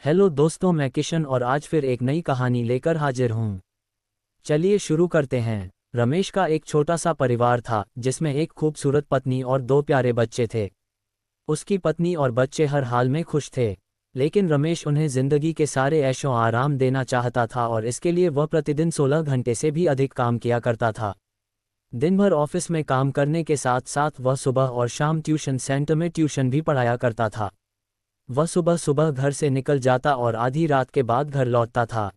Hello दोस्तों, मैं किशन और आज फिर एक नई कहानी लेकर हाजिर हूँ। चलिए शुरू करते हैं। रमेश का एक छोटा सा परिवार था जिसमें एक खूबसूरत पत्नी और दो प्यारे बच्चे थे। उसकी पत्नी और बच्चे हर हाल में खुश थे, लेकिन रमेश उन्हें जिंदगी के सारे ऐशो आराम देना चाहता था और इसके लिए वह प्रतिदिन 16 घंटे से भी अधिक काम किया करता था। दिन भर ऑफिस में काम करने के साथ साथ वह सुबह और शाम ट्यूशन सेंटर में ट्यूशन भी पढ़ाया करता था। वह सुबह सुबह घर से निकल जाता और आधी रात के बाद घर लौटता था।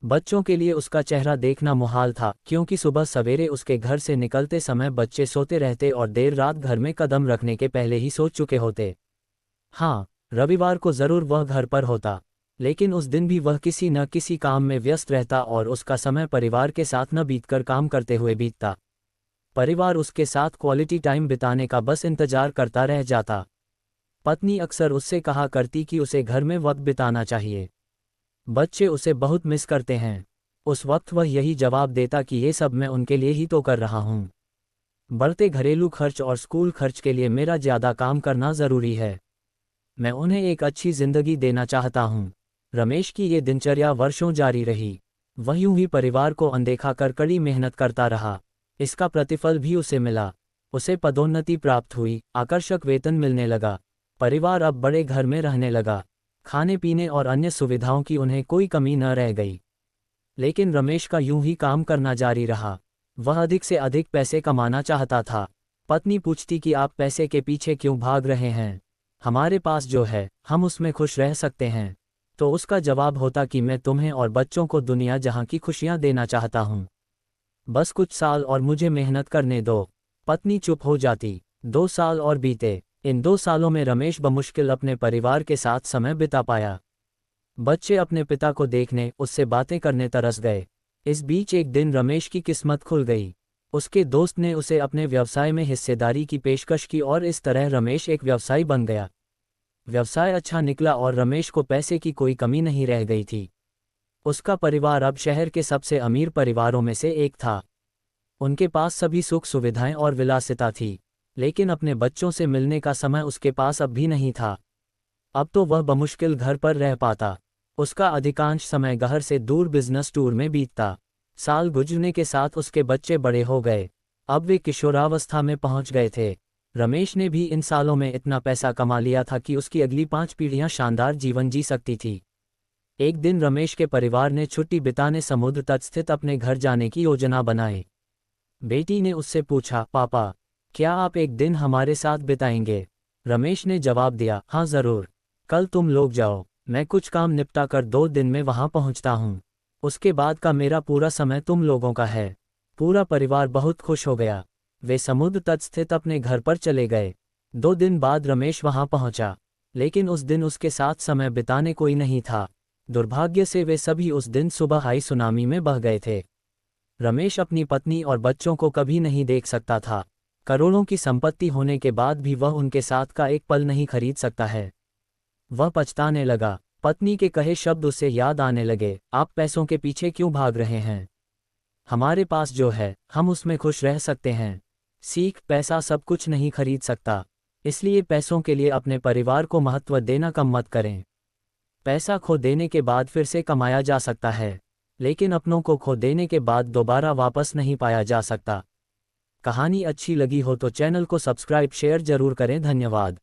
बच्चों के लिए उसका चेहरा देखना मुहाल था, क्योंकि सुबह सवेरे उसके घर से निकलते समय बच्चे सोते रहते और देर रात घर में कदम रखने के पहले ही सो चुके होते। हाँ, रविवार को ज़रूर वह घर पर होता, लेकिन उस दिन भी वह किसी न किसी काम में व्यस्त रहता और उसका समय परिवार के साथ न बीतकर काम करते हुए बीतता। परिवार उसके साथ क्वालिटी टाइम बिताने का बस इंतजार करता रह जाता। पत्नी अक्सर उससे कहा करती कि उसे घर में वक्त बिताना चाहिए। बच्चे उसे बहुत मिस करते हैं। उस वक्त वह यही जवाब देता कि ये सब मैं उनके लिए ही तो कर रहा हूँ। बढ़ते घरेलू खर्च और स्कूल खर्च के लिए मेरा ज़्यादा काम करना ज़रूरी है। मैं उन्हें एक अच्छी ज़िंदगी देना चाहता हूँ। रमेश की ये दिनचर्या वर्षों जारी रही। वह यूं ही परिवार को अनदेखा कर कड़ी मेहनत करता रहा। इसका प्रतिफल भी उसे मिला। उसे पदोन्नति प्राप्त हुई, आकर्षक वेतन मिलने लगा। परिवार अब बड़े घर में रहने लगा। खाने पीने और अन्य सुविधाओं की उन्हें कोई कमी न रह गई। लेकिन रमेश का यूं ही काम करना जारी रहा। वह अधिक से अधिक पैसे कमाना चाहता था। पत्नी पूछती कि आप पैसे के पीछे क्यों भाग रहे हैं? हमारे पास जो है हम उसमें खुश रह सकते हैं। तो उसका जवाब होता कि मैं तुम्हें और बच्चों को दुनिया जहां की खुशियां देना चाहता हूं। बस कुछ साल और मुझे मेहनत करने दो। पत्नी चुप हो जाती। 2 साल और बीते। इन 2 सालों में रमेश बमुश्किल अपने परिवार के साथ समय बिता पाया। बच्चे अपने पिता को देखने, उससे बातें करने तरस गए। इस बीच एक दिन रमेश की किस्मत खुल गई। उसके दोस्त ने उसे अपने व्यवसाय में हिस्सेदारी की पेशकश की और इस तरह रमेश एक व्यवसायी बन गया। व्यवसाय अच्छा निकला और रमेश को पैसे की कोई कमी नहीं रह गई थी। उसका परिवार अब शहर के सबसे अमीर परिवारों में से एक था। उनके पास सभी सुख सुविधाएं और विलासिता थी, लेकिन अपने बच्चों से मिलने का समय उसके पास अब भी नहीं था। अब तो वह बमुश्किल घर पर रह पाता। उसका अधिकांश समय घर से दूर बिजनेस टूर में बीतता। साल गुजरने के साथ उसके बच्चे बड़े हो गए। अब वे किशोरावस्था में पहुंच गए थे। रमेश ने भी इन सालों में इतना पैसा कमा लिया था कि उसकी अगली 5 पीढ़ियां शानदार जीवन जी सकती थी। एक दिन रमेश के परिवार ने छुट्टी बिताने समुद्र तट स्थित अपने घर जाने की योजना बनाई। बेटी ने उससे पूछा, पापा, क्या आप एक दिन हमारे साथ बिताएंगे? रमेश ने जवाब दिया, हाँ ज़रूर। कल तुम लोग जाओ, मैं कुछ काम निपटा कर 2 दिन में वहाँ पहुँचता हूँ। उसके बाद का मेरा पूरा समय तुम लोगों का है। पूरा परिवार बहुत खुश हो गया। वे समुद्र तट स्थित अपने घर पर चले गए। 2 दिन बाद रमेश वहाँ पहुँचा, लेकिन उस दिन उसके साथ समय बिताने कोई नहीं था। दुर्भाग्य से वे सभी उस दिन सुबह आई सुनामी में बह गए थे। रमेश अपनी पत्नी और बच्चों को कभी नहीं देख सकता था। करोड़ों की संपत्ति होने के बाद भी वह उनके साथ का एक पल नहीं खरीद सकता है। वह पछताने लगा। पत्नी के कहे शब्द उसे याद आने लगे, आप पैसों के पीछे क्यों भाग रहे हैं? हमारे पास जो है हम उसमें खुश रह सकते हैं। सीख, पैसा सब कुछ नहीं खरीद सकता, इसलिए पैसों के लिए अपने परिवार को महत्व देना कम मत करें। पैसा खो देने के बाद फिर से कमाया जा सकता है, लेकिन अपनों को खो देने के बाद दोबारा वापस नहीं पाया जा सकता। कहानी अच्छी लगी हो तो चैनल को सब्सक्राइब शेयर जरूर करें। धन्यवाद।